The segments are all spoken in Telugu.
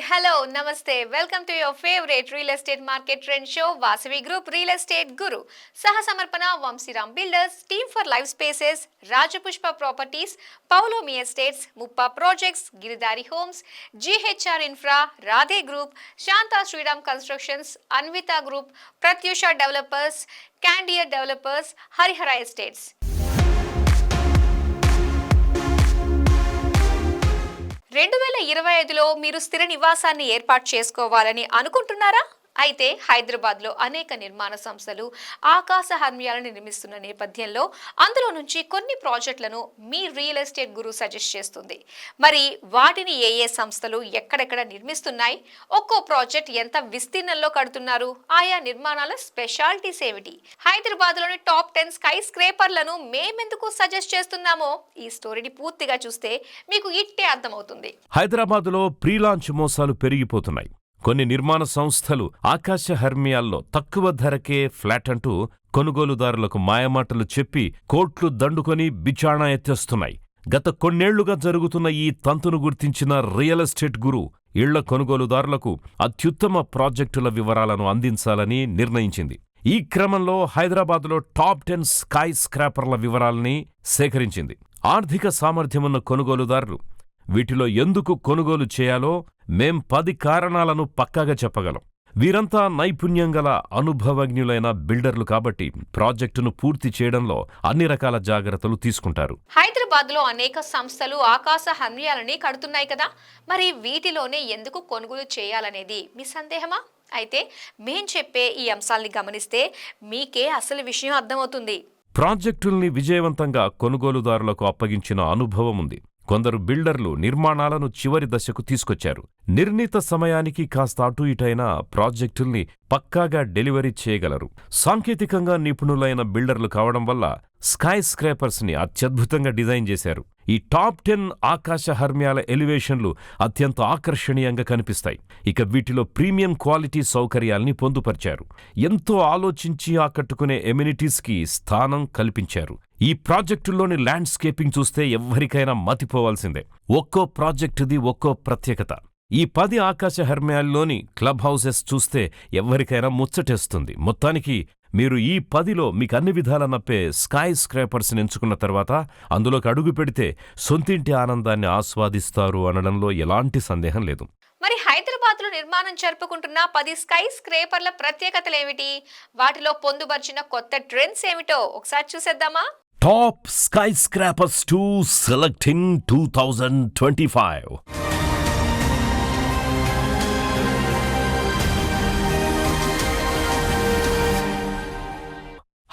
hello, namaste. Welcome to your favorite real estate market trend show, Vasavi Group Real Estate Guru. Saha Samarpana, Vamsiram Builders, Team for Life Spaces, Rajapushpa Properties, Paulo Mi Estates, Muppa Projects, Giridhari Homes, GHR Infra, Radhe Group, Shanta Sriram Constructions, Anvita Group, Pratyusha Developers, Candia Developers, Harihara Estates. 2025లో మీరు స్థిర నివాసాన్ని ఏర్పాటు చేసుకోవాలని అనుకుంటున్నారా? అయితే హైదరాబాద్లో అనేక నిర్మాణ సంస్థలు ఆకాశ హర్మ్యాలను నిర్మిస్తున్న నేపథ్యంలో అందులో నుంచి కొన్ని ప్రాజెక్టులను మీ రియల్ ఎస్టేట్ గురు సజెస్ట్ చేస్తుంది. మరి వాటిని ఏ సంస్థలు ఎక్కడెక్కడ నిర్మిస్తున్నాయి, ఒక్కో ప్రాజెక్ట్ ఎంత విస్తీర్ణంలో కడుతున్నారు, ఆయా నిర్మాణాల స్పెషాలిటీస్ ఏమిటి, హైదరాబాద్లోని టాప్ 10 స్కై స్క్రేపర్లను మేమెందుకు సజెస్ట్ చేస్తున్నామో ఈ స్టోరీని పూర్తిగా చూస్తే మీకు ఇట్టే అర్థమవుతుంది. హైదరాబాద్లో ప్రీ లాంచ్ మోసాలు పెరిగిపోతున్నాయి. కొన్ని నిర్మాణ సంస్థలు ఆకాశ హర్మ్యాల్లో తక్కువ ధరకే ఫ్లాట్ అంటూ కొనుగోలుదారులకు మాయమాటలు చెప్పి కోట్లు దండుకొని బిచాణా ఎత్తేస్తున్నాయి. గత కొన్నేళ్లుగా జరుగుతున్న ఈ తంతును గుర్తించిన రియల్ ఎస్టేట్ గురు ఇళ్ల కొనుగోలుదారులకు అత్యుత్తమ ప్రాజెక్టుల వివరాలను అందించాలని నిర్ణయించింది. ఈ క్రమంలో హైదరాబాద్లో టాప్ 10 స్కై స్క్రాపర్ల వివరాల్ని సేకరించింది. ఆర్థిక సామర్థ్యమున్న కొనుగోలుదారులు వీటిలో ఎందుకు కొనుగోలు చేయాలో మేం 10 కారణాలను పక్కాగా చెప్పగలం. వీరంతా నైపుణ్యం గల అనుభవజ్ఞులైన బిల్డర్లు కాబట్టి ప్రాజెక్టును పూర్తి చేయడంలో అన్ని రకాల జాగ్రత్తలు తీసుకుంటారు. హైదరాబాద్లో అనేక సంస్థలు ఆకాశ హర్మ్యాలని కడుతున్నాయి కదా, మరి వీటిలోనే ఎందుకు కొనుగోలు చేయాలనేది మీ సందేహమా? అయితే మేం చెప్పే ఈ అంశాల్ని గమనిస్తే మీకే అసలు విషయం అర్థమవుతుంది. ప్రాజెక్టుల్ని విజయవంతంగా కొనుగోలుదారులకు అప్పగించిన అనుభవం ఉంది. కొందరు బిల్డర్లు నిర్మాణాలను చివరి దశకు తీసుకొచ్చారు. నిర్ణీత సమయానికి కాస్త అటు ఇటైనా ప్రాజెక్టుల్ని పక్కాగా డెలివరీ చేయగలరు. సాంకేతికంగా నిపుణులైన బిల్డర్లు కావడం వల్ల స్కై స్క్రేపర్స్ ని అత్యద్భుతంగా డిజైన్ చేశారు. ఈ టాప్ 10 ఆకాశ హర్మ్యాల ఎలివేషన్లు అత్యంత ఆకర్షణీయంగా కనిపిస్తాయి. ఇక వీటిలో ప్రీమియం క్వాలిటీ సౌకర్యాల్ని పొందుపరిచారు. ఎంతో ఆలోచించి ఆకట్టుకునే ఎమ్యూనిటీస్ కి స్థానం కల్పించారు. ఈ ప్రాజెక్టుల్లోని ల్యాండ్స్కేపింగ్ చూస్తే ఎవ్వరికైనా మతిపోవాల్సిందే. ఒక్కో ప్రాజెక్టుది ఒక్కో ప్రత్యేకత. ఈ 10 ఆకాశ హర్మ్యాల్లోని క్లబ్ హౌసెస్ చూస్తే ఎవ్వరికైనా ముచ్చటేస్తుంది. మొత్తానికి మీరు ఈ 10లో మీకు అన్ని విధాల నప్పే స్కై స్క్రేపర్స్ ఎంచుకున్న తర్వాత అందులోకి అడుగు పెడితే సొంతింటి ఆనందాన్ని ఆస్వాదిస్తారు అనడంలో ఎలాంటి సందేహం లేదు. మరి హైదరాబాద్లో నిర్మాణం జరుపుకుంటున్న 10 స్కై స్క్రేపర్ల ప్రత్యేకతలేమిటి, వాటిలో పొందుపరిచిన కొత్త ట్రెండ్స్ ఏమిటో ఒకసారి చూసేద్దామా? Top sky scrapers 2 selecting 2025.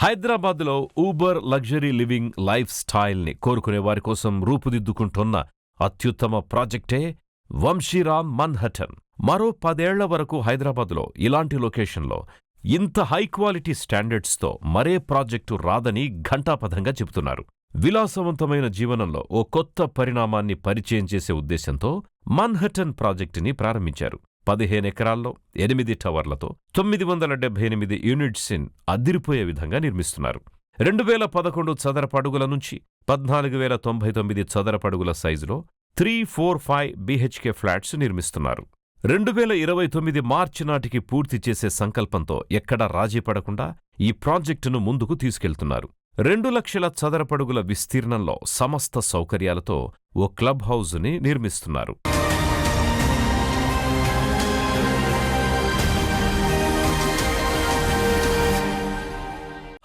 హైదరాబాద్లో ఊబర్ లగ్జరీ లివింగ్ లైఫ్ స్టైల్ని కోరుకునే వారి కోసం రూపుదిద్దుకుంటున్న అత్యుత్తమ ప్రాజెక్టే వంశీరామ్ మన్హటన్. మరో 10 ఏళ్ల వరకు హైదరాబాద్లో ఇలాంటి లొకేషన్లో ఇంత హైక్వాలిటీ స్టాండర్డ్స్తో మరే ప్రాజెక్టు రాదని ఘంటాపథంగా చెబుతున్నారు. విలాసవంతమైన జీవనంలో ఓ కొత్త పరిణామాన్ని పరిచయం చేసే ఉద్దేశంతో మన్హటన్ ప్రాజెక్టుని ప్రారంభించారు. 15 ఎకరాల్లో 8 టవర్లతో 978 యూనిట్స్ అదిరిపోయే విధంగా నిర్మిస్తున్నారు. 2011 చదరపడుగుల నుంచి 14,099 చదరపడుగుల సైజులో 345 BHK ఫ్లాట్స్ నిర్మిస్తున్నారు. 2029 మార్చి నాటికి పూర్తి చేసే సంకల్పంతో ఎక్కడా రాజీ పడకుండా ఈ ప్రాజెక్టును ముందుకు తీసుకెళ్తున్నారు. 2 లక్షల చదరపడుగుల విస్తీర్ణంలో సమస్త సౌకర్యాలతో ఓ క్లబ్ హౌజుని నిర్మిస్తున్నారు.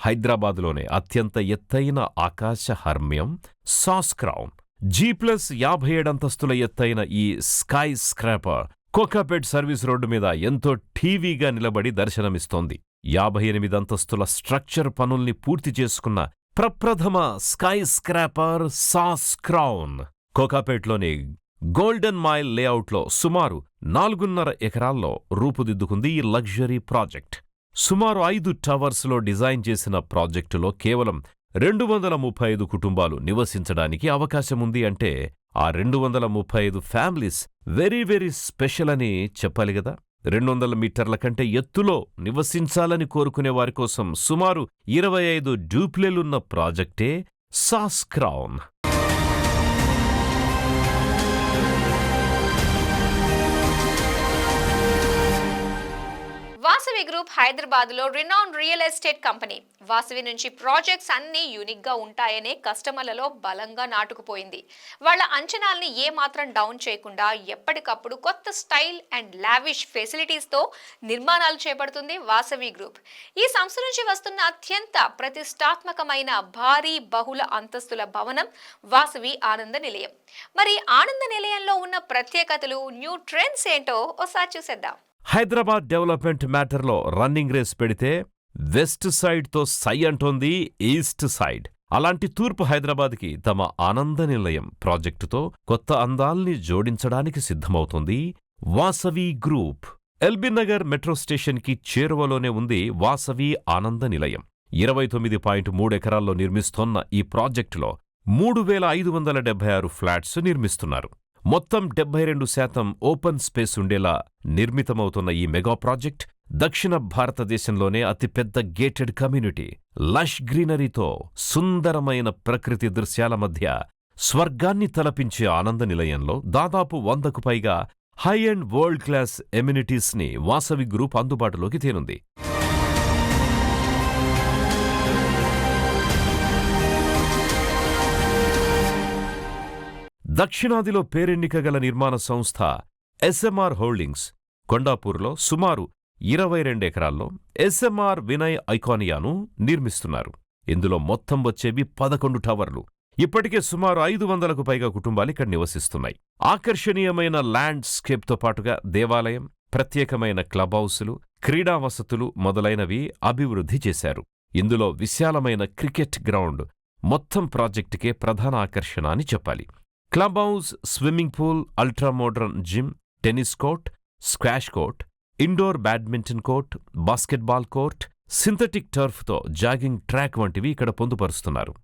హైదరాబాద్లోనే అత్యంత ఎత్తైన ఆకాశ హర్మ్యం సాస్ క్రౌన్. G+57 అంతస్తుల ఎత్తైన ఈ sky scraper Kokapet service road మీద ఎంతో ఠీవీగా నిలబడి దర్శనమిస్తోంది. 58 అంతస్తుల స్ట్రక్చర్ పనుల్ని పూర్తి చేసుకున్న ప్రప్రథమ స్కై స్క్రాపర్ సాస్ క్రౌన్. కోకాపేట్లోని గోల్డెన్ మైల్ లేఅవుట్లో సుమారు 4.5 ఎకరాల్లో రూపుదిద్దుకుంది ఈ లగ్జరీ ప్రాజెక్ట్. సుమారు 5 టవర్స్లో డిజైన్ చేసిన ప్రాజెక్టులో కేవలం 235 కుటుంబాలు నివసించడానికి అవకాశముంది. అంటే ఆ 235 ఫ్యామిలీస్ వెరీ స్పెషల్ అని చెప్పాలి గదా. 200 మీటర్ల కంటే ఎత్తులో నివసించాలని కోరుకునే వారి కోసం సుమారు 25 డూప్లెలున్న ప్రాజెక్టే SAS Crown. Vasavi group Hyderabad లో renowned real estate company. Vasavi నుంచి ప్రాజెక్ట్స్ అన్ని యూనిక్ గా ఉంటాయనే కస్టమర్లలో బలంగా నాటుకుపోయింది. వాళ్ళ అంచనాల్ని ఏ మాత్రం డౌన్ చేయకుండా ఎప్పటికప్పుడు కొత్త స్టైల్ అండ్ లావిష్ ఫెసిలిటీస్ తో నిర్మాణాలు చేపడుతుంది వాసవి గ్రూప్. ఈ సంస్థ నుంచి వస్తున్న అత్యంత ప్రతిష్టాత్మకమైన భారీ బహుళ అంతస్తుల భవనం వాసవి ఆనంద నిలయం. మరి ఆనంద నిలయంలో ఉన్న ప్రత్యేకతలు, న్యూ ట్రెండ్స్ ఏంటో ఒకసారి చూసేద్దాం. హైదరాబాద్ డెవలప్మెంట్ మ్యాటర్లో రన్నింగ్ రేస్ పెడితే వెస్ట్ సైడ్తో సై అంటోంది ఈస్ట్ సైడ్. అలాంటి తూర్పు హైదరాబాద్కి తమ ఆనంద నిలయం ప్రాజెక్టుతో కొత్త అందాల్ని జోడించడానికి సిద్ధమవుతోంది Vasavi group. LB Nagar metro స్టేషన్కి చేరువలోనే ఉంది వాసవి ఆనంద నిలయం. 29.3 ఎకరాల్లో నిర్మిస్తోన్న ఈ ప్రాజెక్టులో 3,576 ఫ్లాట్స్ నిర్మిస్తున్నారు. మొత్తం 72% ఓపెన్ స్పేస్ ఉండేలా నిర్మితమవుతున్న ఈ మెగా ప్రాజెక్ట్ దక్షిణ భారతదేశంలోనే అతిపెద్ద గేటెడ్ కమ్యూనిటీ. లష్ గ్రీనరీతో సుందరమైన ప్రకృతి దృశ్యాల మధ్య స్వర్గాన్ని తలపించే ఆనంద నిలయంలో దాదాపు 100కు పైగా హై అండ్ వరల్డ్ క్లాస్ ఎమ్యూనిటీస్ని వాసవి గ్రూప్ అందుబాటులోకి తేనుంది. దక్షిణాదిలో పేరెన్నికగల నిర్మాణ సంస్థ ఎస్ఎంఆర్ హోల్డింగ్స్ కొండాపూర్లో సుమారు 22 ఎకరాల్లో ఎస్ఎంఆర్ వినయ్ ఐకానియాను నిర్మిస్తున్నారు. ఇందులో మొత్తం వచ్చేవి 11 టవర్లు. ఇప్పటికే సుమారు 500కు పైగా కుటుంబాలిక్కడ నివసిస్తున్నాయి. ఆకర్షణీయమైన ల్యాండ్స్కేప్తో పాటుగా దేవాలయం, ప్రత్యేకమైన క్లబ్ హౌసులు, క్రీడా వసతులు మొదలైనవి అభివృద్ధి చేశారు. ఇందులో విశాలమైన క్రికెట్ గ్రౌండ్ మొత్తం ప్రాజెక్టుకే ప్రధాన ఆకర్షణ అని చెప్పాలి. Club house, swimming pool, ultra modern gym, tennis court, squash court, indoor badminton court, basketball court, synthetic టర్ఫ్తో జాగింగ్ ట్రాక్ వంటివి ఇక్కడ పొందుపరుస్తున్నారు.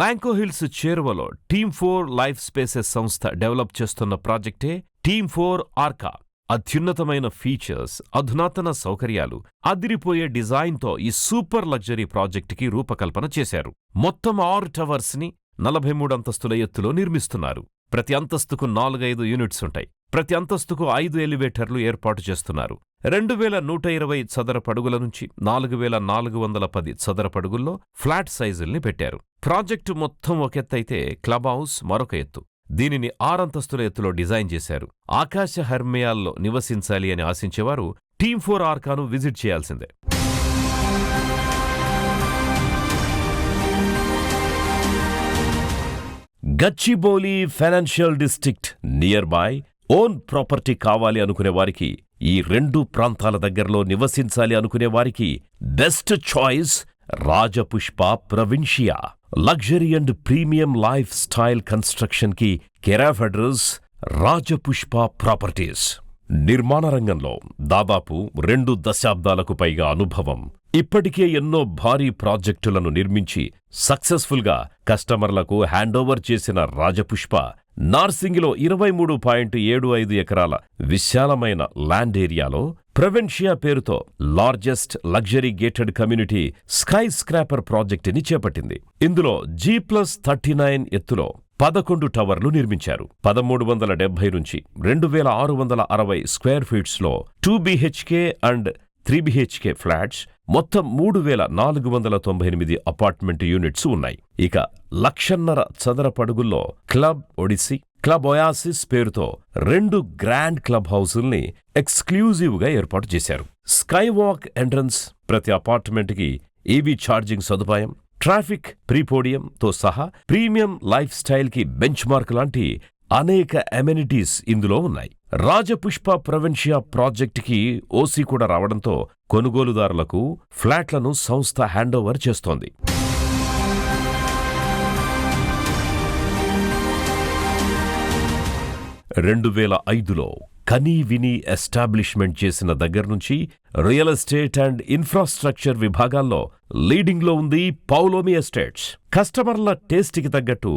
లాంకో హిల్స్ చేరువలో టీమ్4 లైఫ్ స్పేసెస్ సంస్థ డెవలప్ చేస్తున్న ప్రాజెక్టే టీమ్4 ఆర్కా. అత్యున్నతమైన ఫీచర్స్, అధునాతన సౌకర్యాలు, అదిరిపోయే డిజైన్తో ఈ సూపర్ లగ్జరీ ప్రాజెక్టుకి రూపకల్పన చేశారు. మొత్తం 6 టవర్స్ని 43 అంతస్తుల ఎత్తులో నిర్మిస్తున్నారు. ప్రతి అంతస్తుకు 4-5 యూనిట్స్ ఉంటాయి. ప్రతి అంతస్తుకు 5 ఎలివేటర్లు ఏర్పాటు చేస్తున్నారు. 2,120 చదరపడుగుల నుంచి 4,410 చదరపడుగుల్లో ఫ్లాట్ సైజుల్ని పెట్టారు. ప్రాజెక్టు మొత్తం ఒకెత్తైతే క్లబ్ హౌస్ మరొక ఎత్తు. దీనిని 6 అంతస్తుల ఎత్తులో డిజైన్ చేశారు. ఆకాశ హర్మ్యాల్లో నివసించాలి అని ఆశించేవారు టీమ్4 ఆర్కాను విజిట్ చేయాల్సిందే. Gachibowli financial district near by own property కావాలి అనుకునే వారికి, ఈ 2 ప్రాంతాల దగ్గరలో నివసించాలి అనుకునే వారికి best choice Rajapushpa Provincia. Luxury and premium life style construction కి care of address Rajapushpa properties. నిర్మాణ రంగంలో దాదాపు 2 దశాబ్దాలకు పైగా అనుభవం. ఇప్పటికే ఎన్నో భారీ ప్రాజెక్టులను నిర్మించి సక్సెస్ఫుల్ గా కస్టమర్లకు హ్యాండోవర్ చేసిన రాజపుష్ప నార్సింగిలో 23.75 ఎకరాల విశాలమైన ల్యాండ్ ఏరియాలో ప్రవిన్షియా పేరుతో largest luxury gated community sky scraper ప్రాజెక్టుని చేపట్టింది. ఇందులో G+39 ఎత్తులో 11 టవర్లు నిర్మించారు. 1370 నుంచి 2660 స్క్వేర్ ఫీట్స్లో 2 BHK అండ్ 3 BHK ఫ్లాట్స్, మొత్తం 3,498 అపార్ట్మెంట్ యూనిట్స్ ఉన్నాయి. ఇక 1,50,000 చదరపడుగుల్లో క్లబ్ ఒడిస్సీ, క్లబ్ ఒయాసిస్ పేరుతో 2 గ్రాండ్ క్లబ్ హౌసుల్ని ఎక్స్క్లూజివ్గా ఏర్పాటు చేశారు. స్కై వాక్ ఎంట్రన్స్, ప్రతి అపార్ట్మెంట్కి ఈవీ ఛార్జింగ్ సదుపాయం, ట్రాఫిక్ ప్రీపోడియంతో సహా ప్రీమియం లైఫ్ స్టైల్కి బెంచ్ మార్క్ లాంటి అనేక అమెనిటీస్ ఇందులో ఉన్నాయి. రాజపుష్ప ప్రవిన్షియా ప్రాజెక్టుకి ఓసీ కూడా రావడంతో కొనుగోలుదారులకు ఫ్లాట్లను సంస్థ హ్యాండోవర్ చేస్తోంది. 2005లో కనీ విని ఎస్టాబ్లిష్మెంట్ చేసిన దగ్గర్నుంచి రియల్ ఎస్టేట్ అండ్ ఇన్ఫ్రాస్ట్రక్చర్ విభాగాల్లో లీడింగ్లో ఉంది పౌలోమి ఎస్టేట్స్. కస్టమర్ల టేస్ట్కి తగ్గట్టు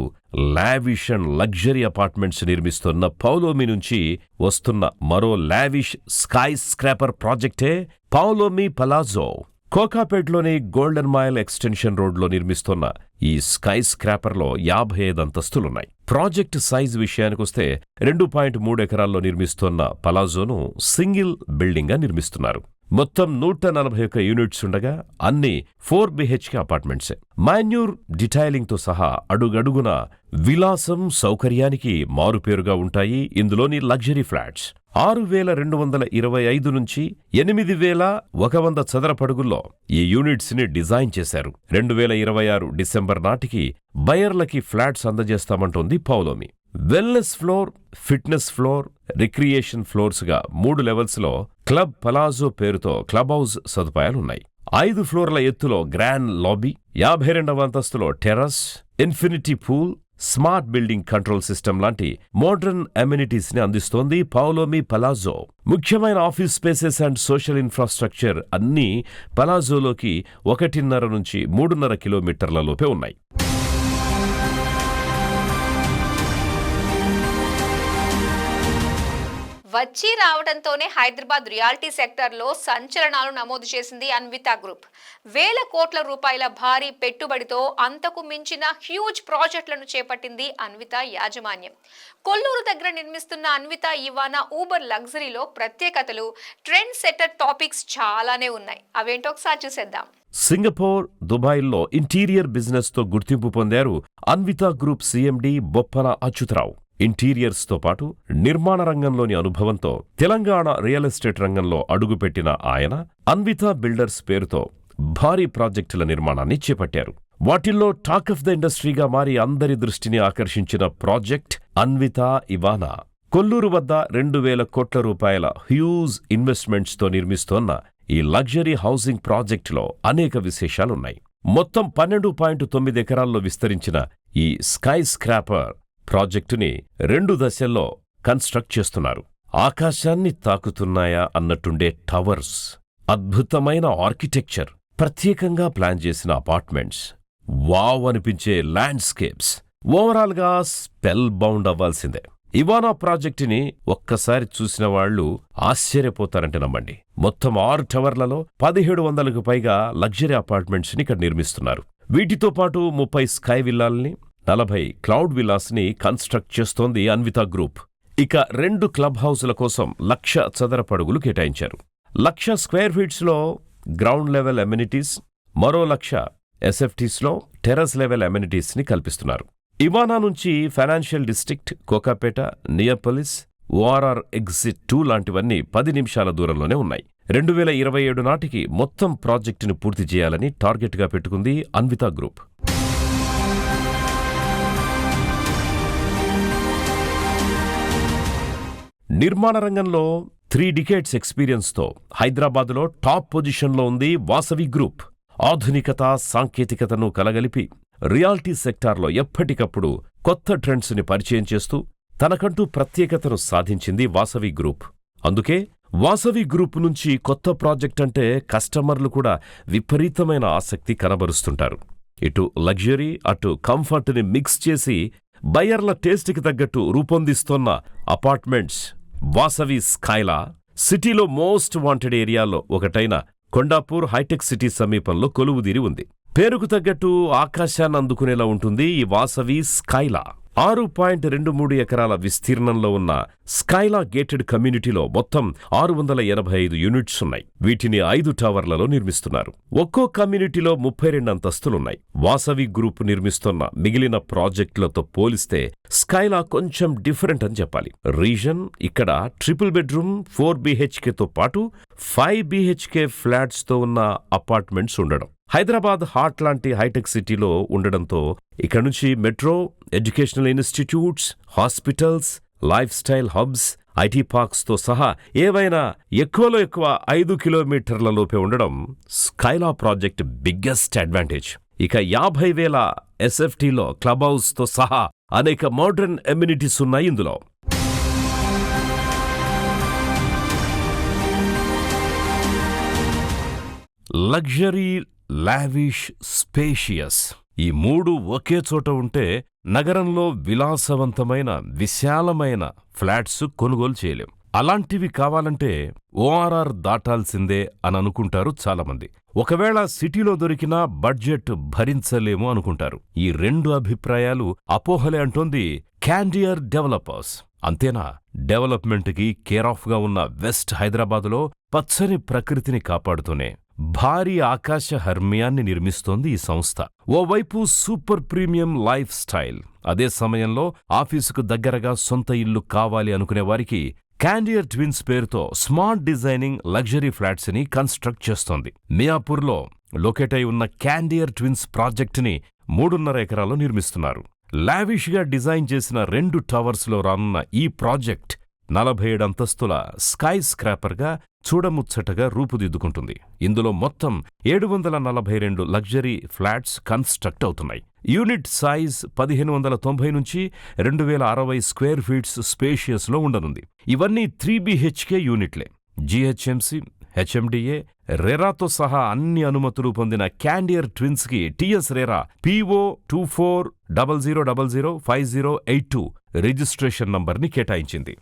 లావిష్ అండ్ లగ్జరీ అపార్ట్మెంట్స్ నిర్మిస్తున్న పౌలోమి నుంచి వస్తున్న మరో లావిష్ స్కై స్క్రాపర్ ప్రాజెక్టే పౌలోమి పలాజో. కోకాపేట్లోని గోల్డెన్ మైల్ ఎక్స్టెన్షన్ రోడ్లో నిర్మిస్తున్న ఈ స్కై స్క్రాపర్లో 55 అంతస్తులున్నాయి. ప్రాజెక్ట్ సైజ్ విషయానికొస్తే 2.3 ఎకరాల్లో నిర్మిస్తున్న పలాజోను సింగిల్ బిల్డింగ్గా నిర్మిస్తున్నారు. మొత్తం 141 యూనిట్స్ ఉండగా అన్ని 4 BHK అపార్ట్మెంట్సే. మాన్యూర్ డిటైలింగ్తో సహా అడుగడుగున విలాసం సౌకర్యానికి మారుపేరుగా ఉంటాయి ఇందులోని లగ్జరీ ఫ్లాట్స్. 6,225 నుంచి 8,100 చదరపడుగుల్లో ఈ యూనిట్స్ ని డిజైన్ చేశారు. 2026 డిసెంబర్ నాటికి బయర్లకి ఫ్లాట్స్ అందజేస్తామంటోంది Paulomi. Wellness floor, fitness floor, recreation floors గా 3 లెవెల్స్ లో క్లబ్ పలాజో పేరుతో క్లబ్ హౌస్ సదుపాయాలున్నాయి. 5 ఫ్లోర్ల ఎత్తులో గ్రాండ్ లాబీ, 52వ అంతస్తులో terrace, infinity pool, smart building control system లాంటి మోడర్న్ అమ్యూనిటీస్ ని అందిస్తోంది పౌలోమి పలాజో. ముఖ్యమైన office spaces and social infrastructure అన్నీ పలాజోలోకి 1.5 నుంచి 3.5 కిలోమీటర్ల లోపే ఉన్నాయి. వచ్చి రావడంతోనే హైదరాబాద్ రియాలిటీ సెక్టర్లో సంచలనాలు నమోదు చేసింది అన్విత గ్రూప్. వేల కోట్ల రూపాయల భారీ పెట్టుబడితో అంతకు మించిన హ్యూజ్ ప్రాజెక్టులను చేపట్టింది అన్విత యాజమాన్యం. కొల్లూరు దగ్గర నిర్మిస్తున్న అన్విత ఇవానా ఊబర్ లగ్జరీలో ప్రత్యేకతలు, ట్రెండ్ సెట్టర్ టాపిక్స్ చాలానే ఉన్నాయి. అవేంటో ఒకసారి చూసేద్దాం. సింగపూర్, దుబాయ్లో ఇంటీరియర్ బిజినెస్ తో గుర్తింపు పొందారు Anvitha group CMD Boppana Achyutharao. Interiors తో పాటు నిర్మాణ రంగంలోని అనుభవంతో తెలంగాణ రియల్ ఎస్టేట్ రంగంలో అడుగుపెట్టిన ఆయన అన్విత బిల్డర్స్ పేరుతో భారీ ప్రాజెక్టుల నిర్మాణాన్ని చేపట్టారు. వాటిల్లో టాక్ ఆఫ్ ద ఇండస్ట్రీగా మారి అందరి దృష్టిని ఆకర్షించిన ప్రాజెక్ట్ అన్విత ఇవానా. కొల్లూరు వద్ద 2,000 కోట్ల రూపాయల హ్యూజ్ ఇన్వెస్ట్మెంట్స్ తో నిర్మిస్తోన్న ఈ లగ్జరీ హౌసింగ్ ప్రాజెక్టులో అనేక విశేషాలున్నాయి. మొత్తం 12.9 ఎకరాల్లో విస్తరించిన ఈ స్కై స్క్రాపర్ ప్రాజెక్టుని 2 దశల్లో కన్స్ట్రక్ట్ చేస్తున్నారు. ఆకాశాన్ని తాకుతున్నాయా అన్నట్టుండే టవర్స్, అద్భుతమైన ఆర్కిటెక్చర్, ప్రత్యేకంగా ప్లాన్ చేసిన అపార్ట్మెంట్స్, వావ్ అనిపించే ల్యాండ్స్కేప్స్, ఓవరాల్గా స్పెల్ బౌండ్ అవ్వాల్సిందే. ఇవానా ప్రాజెక్టుని ఒక్కసారి చూసిన వాళ్లు ఆశ్చర్యపోతారంటే నమ్మండి. మొత్తం 6 టవర్లలో 1,700కు పైగా లగ్జరీ అపార్ట్మెంట్స్ ని ఇక్కడ నిర్మిస్తున్నారు. వీటితో పాటు 30 స్కై విల్లాల్ని, 40 క్లౌడ్ విల్లాస్ ని కన్స్ట్రక్ట్ చేస్తోంది అన్విత గ్రూప్. ఇక 2 క్లబ్ హౌసుల కోసం 1,00,000 చదరపడుగులు కేటాయించారు. 1,00,000 స్క్వేర్ ఫీట్స్ లో గ్రౌండ్ లెవెల్ అమ్యూనిటీస్, మరో 1,00,000 ఎస్ఎఫ్టీస్ లో టెర్రస్ లెవెల్ అమ్యూనిటీస్ ని కల్పిస్తున్నారు. ఇవానా నుంచి financial district, Kokapet, Neopolis, ORR exit 2 లాంటివన్నీ 10 నిమిషాల దూరంలోనే ఉన్నాయి. 2027 నాటికి మొత్తం ప్రాజెక్టును పూర్తి చేయాలని టార్గెట్గా పెట్టుకుంది అన్విత గ్రూప్. నిర్మాణ రంగంలో 3 డికేడ్స్ ఎక్స్పీరియన్స్తో హైదరాబాదులో టాప్ పొజిషన్లో ఉంది వాసవి గ్రూప్. ఆధునికత, సాంకేతికతను కలగలిపి రియాలిటీ సెక్టార్లో ఎప్పటికప్పుడు కొత్త ట్రెండ్స్ ని పరిచయం చేస్తూ తనకంటూ ప్రత్యేకతను సాధించింది వాసవి గ్రూప్. అందుకే వాసవి గ్రూప్ నుంచి కొత్త ప్రాజెక్ట్ అంటే కస్టమర్లు కూడా విపరీతమైన ఆసక్తి కనబరుస్తుంటారు. ఇటు లగ్జరీ, అటు కంఫర్ట్ని మిక్స్ చేసి బయర్ల టేస్ట్కి తగ్గట్టు రూపొందిస్తోన్న అపార్ట్మెంట్స్ వాసవి స్కైలా సిటీలో మోస్ట్ వాంటెడ్ ఏరియాలో ఒకటైన కొండాపూర్ హైటెక్ సిటీ సమీపంలో కొలువుదీరి ఉంది. పేరుకు తగ్గట్టు ఆకాశాన్ని అందుకునేలా ఉంటుంది ఈ వాసవి స్కైలా. 6.23 ఎకరాల విస్తీర్ణంలో ఉన్న స్కైలా గేటెడ్ కమ్యూనిటీలో మొత్తం 685 యూనిట్స్ ఉన్నాయి. వీటిని 5 టవర్లలో నిర్మిస్తున్నారు. ఒక్కో కమ్యూనిటీలో 32 అంతస్తులున్నాయి. వాసవి గ్రూప్ నిర్మిస్తున్న మిగిలిన ప్రాజెక్టులతో పోలిస్తే స్కైలా కొంచెం డిఫరెంట్ అని చెప్పాలి. రీజన్ ఇక్కడ ట్రిపుల్ బెడ్రూమ్ 4 BHKతో పాటు 5 BHK ఫ్లాట్స్తో ఉన్న అపార్ట్మెంట్స్ ఉండడం. హైదరాబాద్ హార్ట్ లాంటి హైటెక్ సిటీలో ఉండడంతో ఇక్కడ నుంచి metro, educational institutes, hospitals, life style hubs, IT పార్క్స్తో సహా ఏవైనా ఎక్కువలో ఎక్కువ 5 కిలోమీటర్ల లోపే ఉండడం స్కైలా ప్రాజెక్ట్ బిగ్గెస్ట్ అడ్వాంటేజ్. ఇక 50,000 ఎస్ఎఫ్టీలో క్లబ్ హౌస్తో సహా అనేక మోడర్న్ అమ్యూనిటీస్ ఉన్నాయి ఇందులో. లగ్జరీ, లావిష్, స్పేషియస్ ఈ మూడు ఒకే చోట ఉంటే నగరంలో విలాసవంతమైన, విశాలమైన ఫ్లాట్స్ కొనుగోలు చేయలేం. అలాంటివి కావాలంటే ఓఆర్ఆర్ దాటాల్సిందే అని అనుకుంటారు చాలామంది. ఒకవేళ సిటీలో దొరికినా బడ్జెట్ భరించలేము అనుకుంటారు. ఈ రెండు అభిప్రాయాలు అపోహలే అంటోంది క్యాండియర్ డెవలపర్స్. అంతేనా, డెవలప్మెంట్కి కేరాఫ్గా ఉన్న వెస్ట్ హైదరాబాదులో పచ్చని ప్రకృతిని కాపాడుతూనే భారీ ఆకాశ హర్మ్యాన్ని నిర్మిస్తోంది ఈ సంస్థ. ఓవైపు సూపర్ ప్రీమియం లైఫ్ స్టైల్, అదే సమయంలో ఆఫీసుకు దగ్గరగా సొంత ఇల్లు కావాలి అనుకునే వారికి క్యాండియర్ ట్విన్స్ పేరుతో స్మార్ట్ డిజైనింగ్ లగ్జరీ ఫ్లాట్స్ ని కన్స్ట్రక్ట్ చేస్తోంది. మియాపూర్లో లొకేట్ అయి ఉన్న క్యాండియర్ ట్విన్స్ ప్రాజెక్టుని 3.5 ఎకరాల్లో నిర్మిస్తున్నారు. లావిష్ గా డిజైన్ చేసిన 2 టవర్స్లో రానున్న ఈ ప్రాజెక్ట్ 47 అంతస్తుల స్కై స్క్రాపర్గా చూడముచ్చటగా రూపుదిద్దుకుంటుంది. ఇందులో మొత్తం 742 లగ్జరీ ఫ్లాట్స్ కన్స్ట్రక్ట్ అవుతున్నాయి. యూనిట్ సైజ్ 1590 నుంచి 2060 స్క్వేర్ ఫీట్స్ స్పేషియస్లో ఉండనుంది. ఇవన్నీ 3BHK యూనిట్లే. జీహెచ్ఎంసీ, హెచ్ఎండిఏ, రెరాతో సహా అన్ని అనుమతులు పొందిన క్యాండియర్ ట్విన్స్ కి టీఎస్ రెరా PO 2400005082 రిజిస్ట్రేషన్ నంబర్ని కేటాయించింది.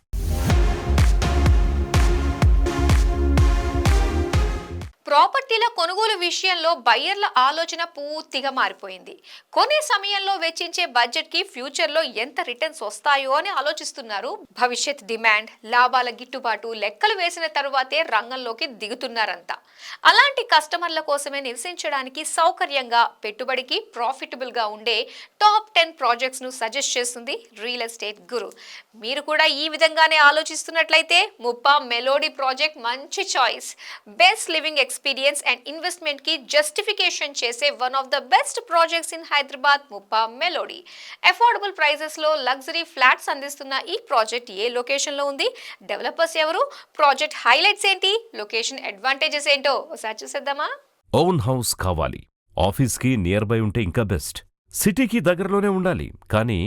ప్రాపర్టీల కొనుగోలు విషయంలో బయ్యర్ల ఆలోచన పూర్తిగా మారిపోయింది. కొనే సమయంలో వెచ్చించే బడ్జెట్కి ఫ్యూచర్లో ఎంత రిటర్న్స్ వస్తాయో అని ఆలోచిస్తున్నారు. భవిష్యత్ డిమాండ్, లాభాల గిట్టుబాటు లెక్కలు వేసిన తరువాతే రంగంలోకి దిగుతున్నారంతా. అలాంటి కస్టమర్ల కోసమే నివసించడానికి సౌకర్యంగా, పెట్టుబడికి ప్రాఫిటబుల్గా ఉండే టాప్ 10 ప్రాజెక్ట్స్ను సజెస్ట్ చేస్తుంది రియల్ ఎస్టేట్ గురు. మీరు కూడా ఈ విధంగానే ఆలోచిస్తున్నట్లయితే ముప్పా మెలోడీ ప్రాజెక్ట్ మంచి choice. Best living experience and investment కి జస్టిఫికేషన్ చేసే one of the best projects in Hyderabad Muppa melody. Affordable prices లో లగ్జరీ ఫ్లాట్స్ అందిస్తున్న ఈ ప్రాజెక్ట్ ఏ లొకేషన్ లో ఉంది, డెవలపర్స్ ఎవరు, ప్రాజెక్ట్ హైలైట్స్ ఏంటి, లొకేషన్ అడ్వాంటేజెస్ ఏంటో ఒకసారి చూసేద్దామా. ఓన్ హౌస్ కావాలి, ఆఫీస్కి నియర్ బై ఉంటే ఇంకా బెస్ట్. సిటీకి దగ్గరలోనే ఉండాలి, కానీ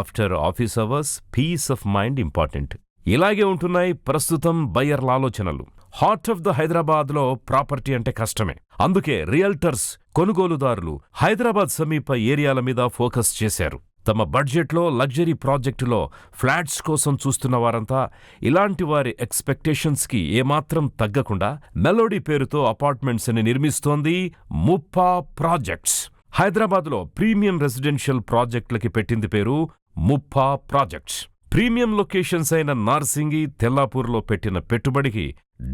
after office hours peace of mind important. ఇలాగే ఉంటున్నాయి ప్రస్తుతం బయ్యర్ల ఆలోచనలు. హార్ట్ ఆఫ్ ద హైదరాబాద్లో ప్రాపర్టీ అంటే కష్టమే. అందుకే రియల్టర్స్, కొనుగోలుదారులు హైదరాబాద్ సమీప ఏరియాల మీద ఫోకస్ చేశారు. తమ బడ్జెట్లో లగ్జరీ ప్రాజెక్టులో ఫ్లాట్స్ కోసం చూస్తున్న వారంతా ఇలాంటి వారి ఎక్స్పెక్టేషన్స్కి ఏమాత్రం తగ్గకుండా మెలోడీ పేరుతో అపార్ట్మెంట్స్ ని నిర్మిస్తోంది ముప్పా ప్రాజెక్ట్స్. హైదరాబాద్లో ప్రీమియం రెసిడెన్షియల్ ప్రాజెక్టులకి పెట్టింది పేరు ముప్పా ప్రాజెక్ట్స్. ప్రీమియం లొకేషన్స్ అయిన నార్సింగి, తెల్లాపూర్లో పెట్టిన పెట్టుబడికి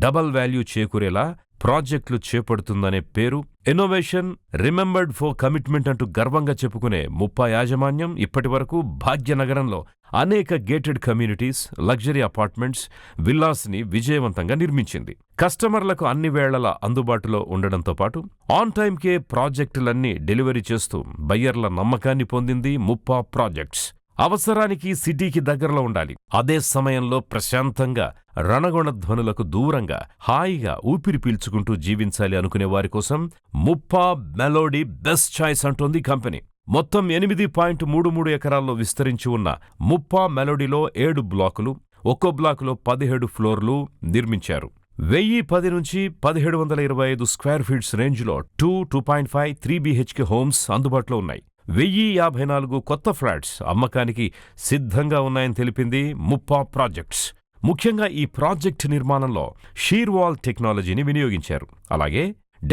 డబల్ వాల్యూ చేకూరేలా ప్రాజెక్టులు చేపడుతుందనే పేరు. ఇన్నోవేషన్, రిమెంబర్డ్ ఫర్ కమిట్మెంట్ అంటూ గర్వంగా చెప్పుకునే ముప్పా యాజమాన్యం ఇప్పటివరకు భాగ్యనగరంలో అనేక గేటెడ్ కమ్యూనిటీస్, లగ్జరీ అపార్ట్మెంట్స్, విల్లాస్ని విజయవంతంగా నిర్మించింది. కస్టమర్లకు అన్ని వేళలా అందుబాటులో ఉండడంతో పాటు ఆన్ టైంకే ప్రాజెక్టులన్నీ డెలివరీ చేస్తూ బయ్యర్ల నమ్మకాన్ని పొందింది ముప్పా ప్రాజెక్ట్స్. అవసరానికి సిటీకి దగ్గరలో ఉండాలి, అదే సమయంలో ప్రశాంతంగా, రణగొణ ధ్వనులకు దూరంగా హాయిగా ఊపిరి పీల్చుకుంటూ జీవించాలి అనుకునే వారి కోసం ముప్పా మెలోడీ బెస్ట్ చాయిస్ అంటోంది కంపెనీ. మొత్తం 8.33 ఎకరాల్లో విస్తరించి ఉన్న ముప్పా మెలోడీలో 7 బ్లాకులు, ఒక్కో బ్లాకులో 17 ఫ్లోర్లు నిర్మించారు. 1010 నుంచి 1725 స్క్వేర్ ఫీట్స్ రేంజ్లో 2.5, 3BHK హోమ్స్ అందుబాటులో ఉన్నాయి. 1054 కొత్త ఫ్లాట్స్ అమ్మకానికి సిద్ధంగా ఉన్నాయని తెలిపింది ముప్పా ప్రాజెక్ట్స్. ముఖ్యంగా ఈ ప్రాజెక్ట్ నిర్మాణంలో షీర్వాల్ టెక్నాలజీని వినియోగించారు. అలాగే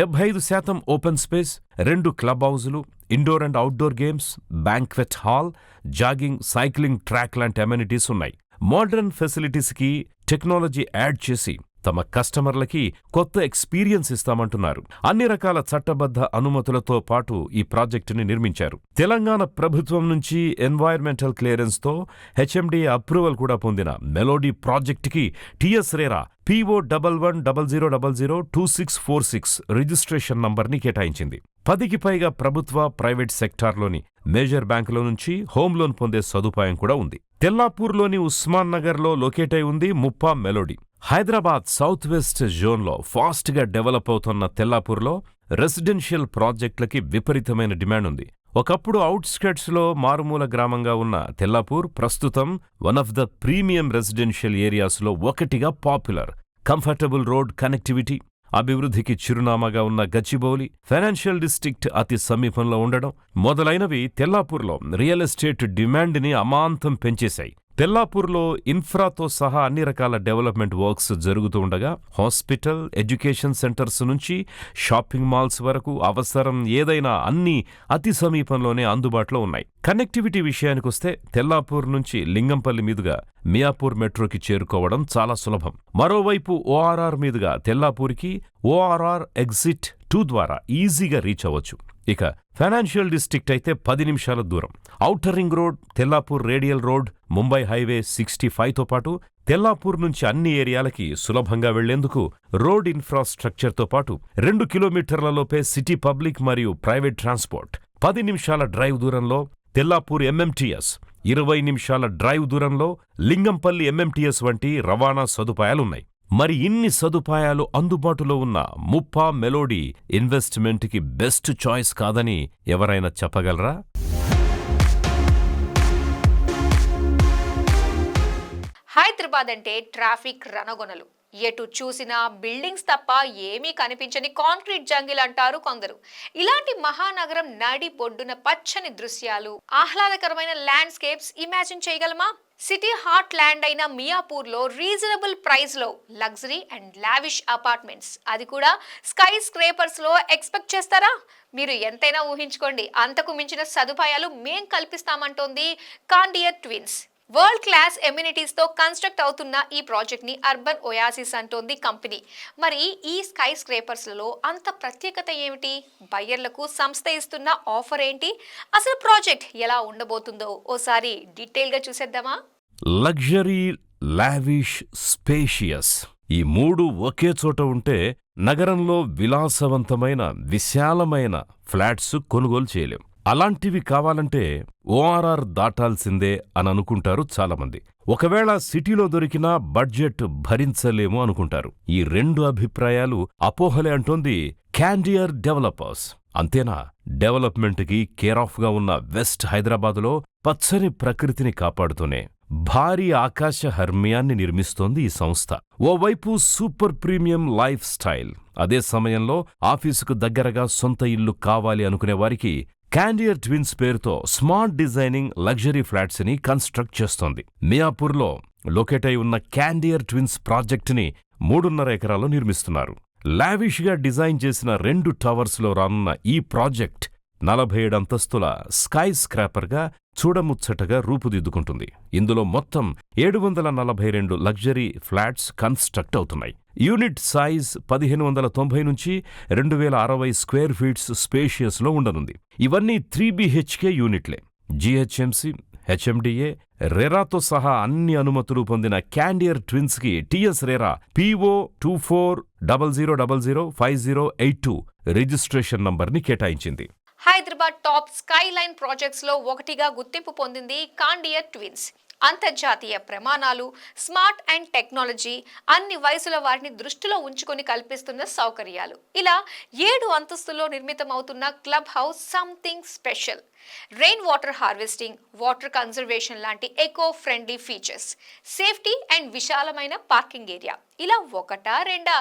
75% ఓపెన్ స్పేస్, 2 క్లబ్ హౌజులు, indoor and outdoor games, banquet hall, jogging, cycling track లాంటి అమెనిటీస్ ఉన్నాయి. మోడర్న్ ఫెసిలిటీస్కి టెక్నాలజీ యాడ్ చేసి తమ కస్టమర్లకి కొత్త ఎక్స్పీరియన్స్ ఇస్తామంటున్నారు. అన్ని రకాల చట్టబద్ధ అనుమతులతో పాటు ఈ ప్రాజెక్టుని నిర్మించారు. తెలంగాణ ప్రభుత్వం నుంచి ఎన్వైర్మెంటల్ క్లియరెన్స్తో హెచ్ఎండిఏ అప్రూవల్ కూడా పొందిన మెలోడీ ప్రాజెక్టుకి టీఎస్ రేరా PO 1100002646 రిజిస్ట్రేషన్ నంబర్ని కేటాయించింది. 10కి పైగా ప్రభుత్వ, ప్రైవేట్ సెక్టార్లోని మేజర్ బ్యాంకుల నుంచి హోమ్ లోన్ పొందే సదుపాయం కూడా ఉంది. తెల్లాపూర్లోని ఉస్మాన్ నగర్లో లొకేట్ అయి ఉంది Muppa melody. Hyderabad south west జోన్లో ఫాస్ట్గా డెవలప్ అవుతున్న తెల్లాపూర్లో రెసిడెన్షియల్ ప్రాజెక్టులకి విపరీతమైన డిమాండ్ ఉంది. ఒకప్పుడు అవుట్స్కట్స్లో మారుమూల గ్రామంగా ఉన్న తెల్లాపూర్ ప్రస్తుతం one of the premium residential ఏరియాస్లో ఒకటిగా పాపులర్. కంఫర్టబుల్ రోడ్ కనెక్టివిటీ, అభివృద్ధికి చిరునామాగా ఉన్న గచ్చిబౌలి, ఫైనాన్షియల్ డిస్ట్రిక్ట్ అతి సమీపంలో ఉండడం మొదలైనవి తెల్లాపూర్లో రియల్ ఎస్టేట్ డిమాండ్ని అమాంతం పెంచేశాయి. తెల్లాపూర్లో ఇన్ఫ్రాతో సహా అన్ని రకాల డెవలప్మెంట్ వర్క్స్ జరుగుతూ ఉండగా హాస్పిటల్, ఎడ్యుకేషన్ సెంటర్స్ నుంచి షాపింగ్ మాల్స్ వరకు అవసరం ఏదైనా అన్నీ అతి సమీపంలోనే అందుబాటులో ఉన్నాయి. కనెక్టివిటీ విషయానికొస్తే తెల్లాపూర్ నుంచి లింగంపల్లి మీదుగా మియాపూర్ మెట్రోకి చేరుకోవడం చాలా సులభం. మరోవైపు ఓఆర్ఆర్ మీదుగా తెల్లాపూర్కి ఓఆర్ఆర్ ఎగ్జిట్ 2 ద్వారా ఈజీగా రీచ్ అవ్వచ్చు. ఇక ఫైనాన్షియల్ డిస్ట్రిక్ట్ అయితే 10 నిమిషాల దూరం. Outer ring road, Tellapur radial road, Mumbai highway 65తో పాటు తెల్లాపూర్ నుంచి అన్ని ఏరియాలకి సులభంగా వెళ్లేందుకు రోడ్ ఇన్ఫ్రాస్ట్రక్చర్తో పాటు 2 కిలోమీటర్లలోపే సిటీ పబ్లిక్ మరియు ప్రైవేట్ ట్రాన్స్పోర్ట్, 10 నిమిషాల డ్రైవ్ దూరంలో తెల్లాపూర్ ఎంఎంటీఎస్, 20 నిమిషాల డ్రైవ్ దూరంలో లింగంపల్లి ఎంఎంటీఎస్ వంటి రవాణా సదుపాయాలున్నాయి. మరి ఇన్ని సదుపాయాలు అందుబాటులో ఉన్న ముప్పా మెలోడీ ఇన్వెస్ట్మెంట్కి బెస్ట్ చాయిస్ కాదని ఎవరైనా చెప్పగలరా? హైదరాబాద్ అంటే ట్రాఫిక్ రణగొనలు. ఎటు చూసినా బిల్డింగ్స్ తప్ప ఏమీ కనిపించని కాంక్రీట్ జంగిల్ అంటారు కొందరు. ఇలాంటి మహానగరం నడి బొడ్డున పచ్చని దృశ్యాలు, ఆహ్లాదకరమైన ల్యాండ్స్కేప్స్ ఇమాజిన్ చేయగలమా? సిటీ హార్ట్ ల్యాండ్ అయిన మియాపూర్లో రీజనబుల్ ప్రైస్ లో లగ్జరీ అండ్ లావిష్ అపార్ట్మెంట్స్, అది కూడా స్కై స్క్రేపర్స్ లో ఎక్స్పెక్ట్ చేస్తారా? మీరు ఎంతైనా ఊహించుకోండి, అంతకు మించిన సదుపాయాలు మేం కల్పిస్తామంటోంది కాండియర్ ట్విన్స్. వరల్డ్ క్లాస్ ఎమ్యూనిటీస్ తో కన్స్ట్రక్ట్ అవుతున్న ఈ ప్రాజెక్ట్ ని అర్బన్ ఒయాసిస్ అంటోంది కంపెనీ. మరి ఈ స్కై స్క్రేపర్స్ లలో అంత ప్రత్యేకత ఏమిటి? బయ్యర్లకు సంస్థ ఇస్తున్న ఆఫర్ ఏంటి? అసలు ప్రాజెక్ట్ ఎలా ఉండబోతుందో ఓసారి డీటెయిల్ గా చూసేద్దామా? లగ్జరీ, లావిష్, స్పేషియస్ ఈ 3 ఒకే చోట ఉంటే నగరంలో విలాసవంతమైన, విశాలమైన ఫ్లాట్స్ కొనుగోలు చేయలేం. అలాంటివి కావాలంటే ఓఆర్ఆర్ దాటాల్సిందే అని అనుకుంటారు చాలామంది. ఒకవేళ సిటీలో దొరికినా బడ్జెట్ భరించలేము అనుకుంటారు. ఈ 2 అభిప్రాయాలు అపోహలే అంటోంది క్యాండియర్ డెవలపర్స్. అంతేనా, డెవలప్మెంట్కి కేరాఫ్గా ఉన్న వెస్ట్ హైదరాబాదులో పచ్చని ప్రకృతిని కాపాడుతూనే భారీ ఆకాశ హర్మ్యాన్ని నిర్మిస్తోంది ఈ సంస్థ. ఓవైపు సూపర్ ప్రీమియం లైఫ్ స్టైల్, అదే సమయంలో ఆఫీసుకు దగ్గరగా సొంత ఇల్లు కావాలి అనుకునే వారికి క్యాండియర్ ట్విన్స్ పేరుతో స్మార్ట్ డిజైనింగ్ లగ్జరీ ఫ్లాట్స్ ని కన్స్ట్రక్ట్ చేస్తోంది. మియాపూర్లో లొకేట్ అయి ఉన్న క్యాండియర్ ట్విన్స్ ప్రాజెక్టుని 3.5 ఎకరాల్లో నిర్మిస్తున్నారు. లావిష్ గా డిజైన్ చేసిన 2 టవర్స్ లో రానున్న ఈ ప్రాజెక్ట్ 47 అంతస్తుల స్కై స్క్రాపర్గా చూడముచ్చటగా రూపుదిద్దుకుంటుంది. ఇందులో మొత్తం 742 లగ్జరీ ఫ్లాట్స్ కన్స్ట్రక్ట్ అవుతున్నాయి. యూనిట్ సైజ్ 1590 నుంచి 2060 స్క్వేర్ ఫీట్స్ స్పేషియస్లో ఉండనుంది. ఇవన్నీ 3BHK యూనిట్లే. జీహెచ్ఎంసీ, హెచ్ఎండిఏ, రెరాతో సహా అన్ని అనుమతులు పొందిన క్యాండియర్ ట్విన్స్ కి టిఎస్ రెరా PO 2400005082 రిజిస్ట్రేషన్ నంబర్ని కేటాయించింది. Hyderabad top sky line projects లో ఒకటిగా గుర్తింపు పొందింది కాండియర్ ట్విన్స్. అంతర్జాతీయ ప్రమాణాలు, స్మార్ట్ అండ్ టెక్నాలజీ, అన్ని వయసుల వారిని దృష్టిలో ఉంచుకొని కల్పిస్తున్న సౌకర్యాలు, ఇలా 7 అంతస్తుల్లో నిర్మితమవుతున్న club house something special. Rain water harvesting, water conservation లాంటి eco friendly features, safety and విశాలమైన పార్కింగ్ ఏరియా, ఇలా 1-2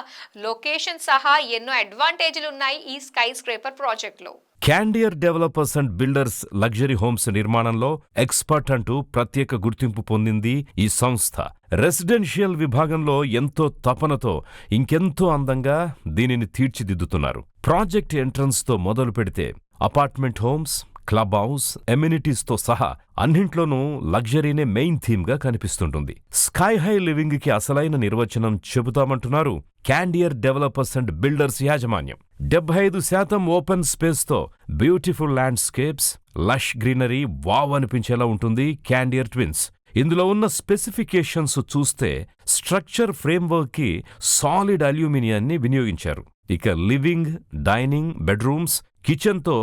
లొకేషన్ సహా ఎన్నో అడ్వాంటేజ్లు ఉన్నాయి ఈ స్కై స్క్రేపర్ ప్రాజెక్ట్లో. Candeur developers and builders luxury homes నిర్మాణంలో ఎక్స్పర్ట్ అంటూ ప్రత్యేక గుర్తింపు పొందింది ఈ సంస్థ. రెసిడెన్షియల్ విభాగంలో ఎంతో తపనతో ఇంకెంతో అందంగా దీనిని తీర్చిదిద్దుతున్నారు. ప్రాజెక్ట్ ఎంట్రన్స్తో మొదలు పెడితే అపార్ట్మెంట్ హోమ్స్, క్లబ్ హౌస్, ఎమ్యూనిటీస్తో సహా అన్నింట్లోనూ లగ్జరీనే మెయిన్ థీమ్గా కనిపిస్తుంటుంది. స్కై హై లివింగ్ కి అసలైన నిర్వచనం చెబుతామంటున్నారు క్యాండియర్ డెవలపర్స్ అండ్ బిల్డర్స్ యాజమాన్యం. 75% ఓపెన్ స్పేస్తో beautiful landscapes, lush greenery, wow అనిపించేలా ఉంటుంది క్యాండియర్ ట్విన్స్. ఇందులో ఉన్న స్పెసిఫికేషన్స్ చూస్తే స్ట్రక్చర్ ఫ్రేమ్వర్క్ కి సాలిడ్ అల్యూమినియాన్ని వినియోగించారు. ఇక లివింగ్, డైనింగ్, బెడ్రూమ్స్, కిచెన్తో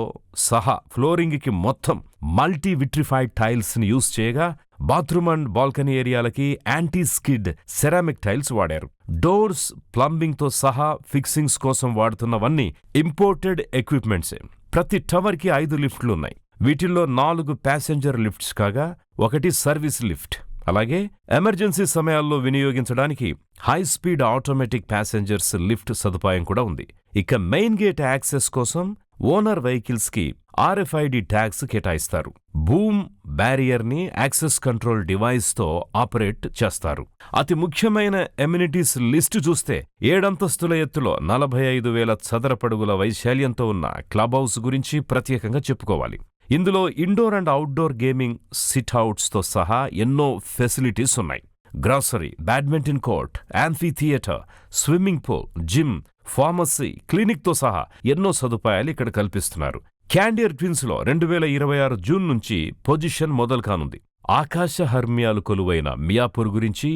సహా ఫ్లోరింగ్కి మొత్తం మల్టీ విట్రిఫైడ్ టైల్స్ ని యూజ్ చేయగా బాత్రూమ్ అండ్ బాల్కనీ ఏరియాలకి యాంటీ స్కిడ్ సెరామిక్ టైల్స్ వాడారు. డోర్స్, ప్లంబింగ్తో సహా ఫిక్సింగ్స్ కోసం వాడుతున్నవన్నీ ఇంపోర్టెడ్ ఎక్విప్మెంట్సే. ప్రతి టవర్కి 5 లిఫ్ట్లున్నాయి. వీటిల్లో 4 ప్యాసింజర్ లిఫ్ట్స్ కాగా 1 సర్వీస్ లిఫ్ట్. అలాగే ఎమర్జెన్సీ సమయాల్లో వినియోగించడానికి high speed automatic passengers lift సదుపాయం కూడా ఉంది. ఇక మెయిన్ గేట్ యాక్సెస్ కోసం ఓనర్ వెహికల్స్ కి RFID ట్యాగ్స్ కేటాయిస్తారు. బూమ్ బ్యారియర్ ని యాక్సెస్ కంట్రోల్ డివైస్ తో ఆపరేట్ చేస్తారు. అతి ముఖ్యమైన ఎమ్యూనిటీస్ లిస్టు చూస్తే 7 అంతస్తుల ఎత్తులో 45,000 చదరపడుగుల వైశాల్యంతో ఉన్న క్లబ్ హౌస్ గురించి ప్రత్యేకంగా చెప్పుకోవాలి. ఇందులో indoor and outdoor gaming sit outs తో సహా ఎన్నో ఫెసిలిటీస్ ఉన్నాయి. Grocery, badminton court, amphitheatre, swimming pool, gym, pharmacy, క్లినిక్తో సహా ఎన్నో సదుపాయాలు ఇక్కడ కల్పిస్తున్నారు. క్యాండియర్ ట్విన్స్ లో 2026 జూన్ నుంచి పొజిషన్ మొదలు కానుంది. ఆకాశ హర్మ్యాలు కొలువైన మియాపూర్ గురించి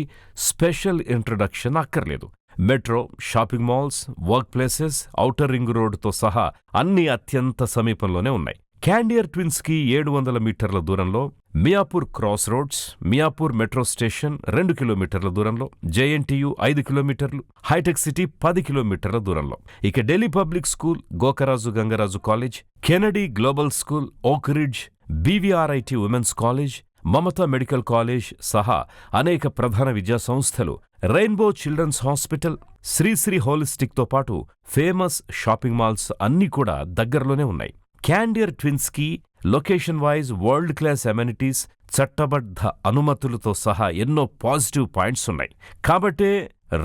స్పెషల్ ఇంట్రడక్షన్ అక్కర్లేదు. Metro, shopping malls, work places, outer ring రోడ్డుతో సహా అన్నీ అత్యంత సమీపంలోనే ఉన్నాయి. క్యాండియర్ ట్విన్స్ కి 700 మీటర్ల దూరంలో Miyapur cross roads, Miyapur metro station 2 కిలోమీటర్ల దూరంలో, JNTU 5 కిలోమీటర్లు, హైటెక్ సిటీ 10 కిలోమీటర్ల దూరంలో. ఇక Delhi public school, Gokaraju Gangaraju college, Kennedy global school, Oak Ridge, BVRIT women's college, Mamata medical college సహా అనేక ప్రధాన విద్యా సంస్థలు, రెయిన్బో చిల్డ్రన్స్ హాస్పిటల్, శ్రీశ్రీ హోలిస్టిక్తో పాటు ఫేమస్ షాపింగ్ మాల్స్ అన్నీ కూడా దగ్గరలోనే ఉన్నాయి. క్యాండియర్ ట్విన్స్ కి location wise world class amenities, చట్టబద్ధ అనుమతులతో సహా ఎన్నో పాజిటివ్ పాయింట్స్ ఉన్నాయి. కాబట్టే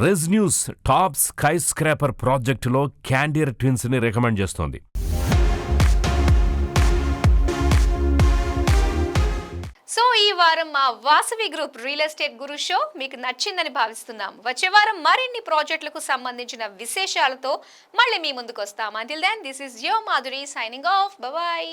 రెజ్న్యూస్ టాప్ స్కై స్క్రాపర్ ప్రాజెక్టులో క్యాండియర్ ట్విన్స్ ని రికమెండ్ చేస్తోంది. సో ఈ వారం మా వాసవి గ్రూప్ రియల్ ఎస్టేట్ గురు షో మీకు నచ్చిందని భావిస్తున్నాం. వచ్చే వారం మరిన్ని ప్రాజెక్టులకు సంబంధించిన విశేషాలతో మళ్ళీ మీ ముందుకు వస్తాం. Until then this is your Madhuri signing off. By.